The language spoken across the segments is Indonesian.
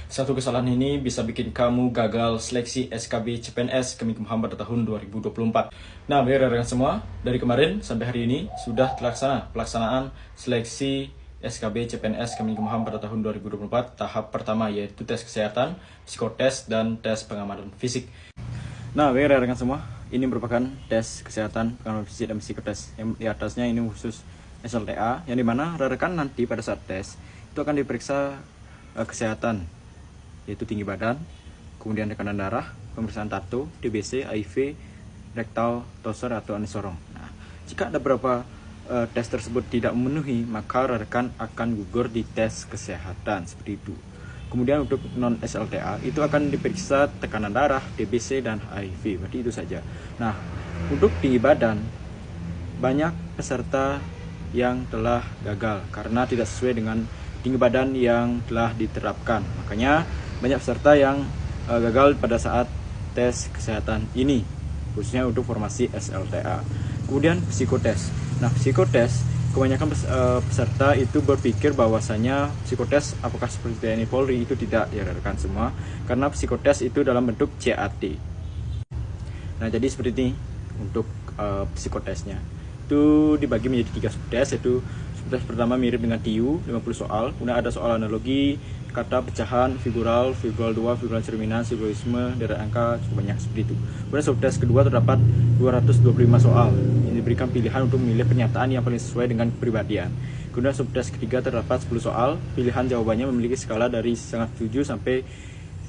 Satu kesalahan ini bisa bikin kamu gagal seleksi SKB CPNS Kemenkumham pada tahun 2024. Nah, rekan semua, dari kemarin sampai hari ini sudah terlaksana pelaksanaan seleksi SKB CPNS Kemenkumham pada tahun 2024 tahap pertama, yaitu tes kesehatan, psikotes, dan tes pengamanan fisik. Nah, rekan semua, ini merupakan tes kesehatan, pengamanan fisik, dan psikotes. Yang di atasnya ini khusus SLTA, yang dimana rekan nanti pada saat tes itu akan diperiksa kesehatan, yaitu tinggi badan, kemudian tekanan darah, pemeriksaan tato, TBC, HIV, rektal, toser, atau anisorong. Nah, jika ada beberapa tes tersebut tidak memenuhi, maka rekan akan gugur di tes kesehatan, seperti itu. Kemudian untuk non SLTA itu akan diperiksa tekanan darah, TBC, dan HIV. Berarti itu saja. Nah, untuk tinggi badan, banyak peserta yang telah gagal karena tidak sesuai dengan tinggi badan yang telah diterapkan. Makanya banyak peserta yang gagal pada saat tes kesehatan ini, khususnya untuk formasi SLTA. Kemudian psikotes. Nah, psikotes, kebanyakan peserta itu berpikir bahwasanya psikotes apakah seperti TNI Polri. Itu tidak, ya rekan semua, karena psikotes itu dalam bentuk CAT. Nah, jadi seperti ini untuk psikotesnya. Itu dibagi menjadi 3 subtes, yaitu subtes pertama mirip dengan TIU, 50 soal. Kemudian ada soal analogi, kata, pecahan, figural 2, figural cerminan, simbolisme, deret angka, cukup banyak seperti itu. Kemudian subtes kedua terdapat 225 soal. Ini diberikan pilihan untuk memilih pernyataan yang paling sesuai dengan kepribadian. Kemudian subtes ketiga terdapat 10 soal. Pilihan jawabannya memiliki skala dari sangat setuju sampai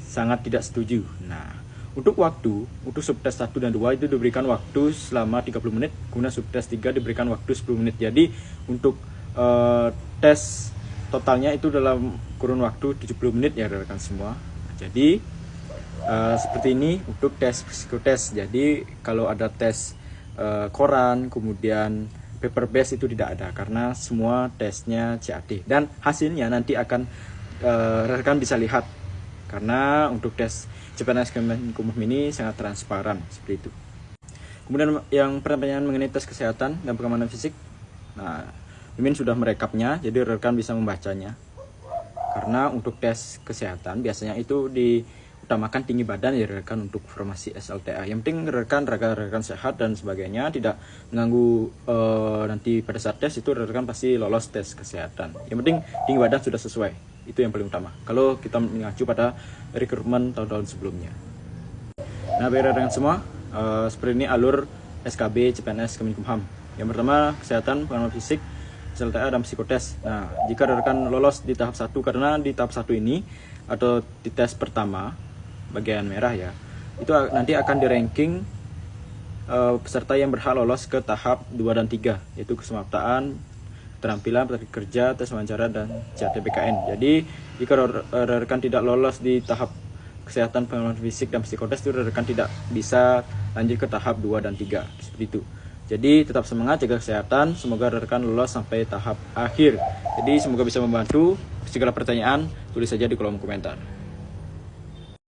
sangat tidak setuju. Nah, untuk waktu, untuk subtes 1 dan 2 itu diberikan waktu selama 30 menit. Kemudian subtes 3 diberikan waktu 10 menit. Jadi untuk tes totalnya itu dalam kurun waktu 70 menit, ya rekan semua. Jadi seperti ini untuk tes psikotes. Jadi kalau ada tes koran, kemudian paper base itu tidak ada, karena semua tesnya CAT. Dan hasilnya nanti akan rekan bisa lihat, karena untuk tes CPNS Kemenkumham ini sangat transparan, seperti itu. Kemudian yang pertanyaan mengenai tes kesehatan dan pengamanan fisik. Nah, Mimin sudah merekapnya, jadi rekan bisa membacanya. Karena untuk tes kesehatan biasanya itu diutamakan tinggi badan, ya rekan, untuk formasi SLTA. Yang penting rekan sehat dan sebagainya, tidak mengganggu nanti pada saat tes itu rekan pasti lolos tes kesehatan. Yang penting tinggi badan sudah sesuai, itu yang paling utama. Kalau kita mengacu pada rekrutmen tahun-tahun sebelumnya. Nah, rekan semua, seperti ini alur SKB CPNS Kemenkumham. Yang pertama kesehatan, pengamanan fisik, SLTA, dan psikotes. Nah, jika rekan lolos di tahap 1, karena di tahap 1 ini atau di tes pertama bagian merah ya, itu nanti akan di ranking peserta yang berhak lolos ke tahap 2 dan 3, yaitu kesemaptaan, keterampilan, praktik kerja, tes wawancara, dan CAT-PKN. Jadi jika rekan tidak lolos di tahap kesehatan, pengamanan fisik, dan psikotes, itu rekan tidak bisa lanjut ke tahap 2 dan 3, seperti itu. Jadi tetap semangat, jaga kesehatan, semoga rekan lolos sampai tahap akhir. Jadi semoga bisa membantu. Segala pertanyaan tulis saja di kolom komentar.